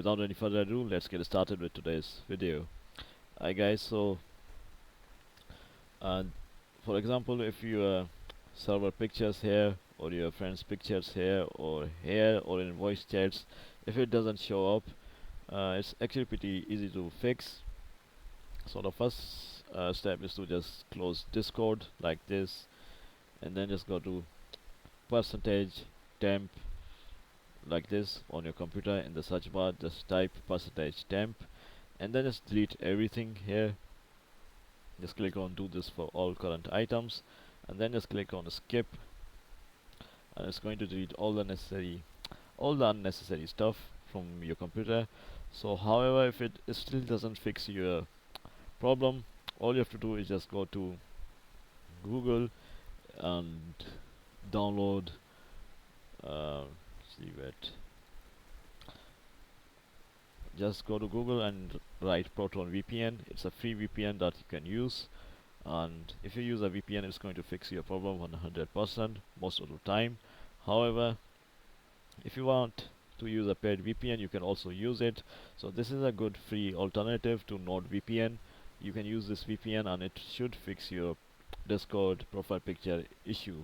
without any further ado, let's get started with today's video. Hi guys, so uh, for example, if your server pictures here or your friends pictures here or in voice chats, if it doesn't show up, it's actually pretty easy to fix. So the first step is to just close Discord like this, and then just go to percentage temp like this on your computer. In the search bar, just type percentage temp, and then just delete everything here. Just click on do this for all current items, and then just click on skip, and it's going to delete all the unnecessary stuff from your computer. So however, if it still doesn't fix your problem, all you have to do is just go to Google and download see what just go to Google and write Proton VPN. It's a free VPN that you can use, and if you use a VPN, it's going to fix your problem 100% most of the time. However, if you want to use a paid VPN, you can also use it. So this is a good free alternative to NordVPN. You can use this VPN and it should fix your Discord profile picture issue.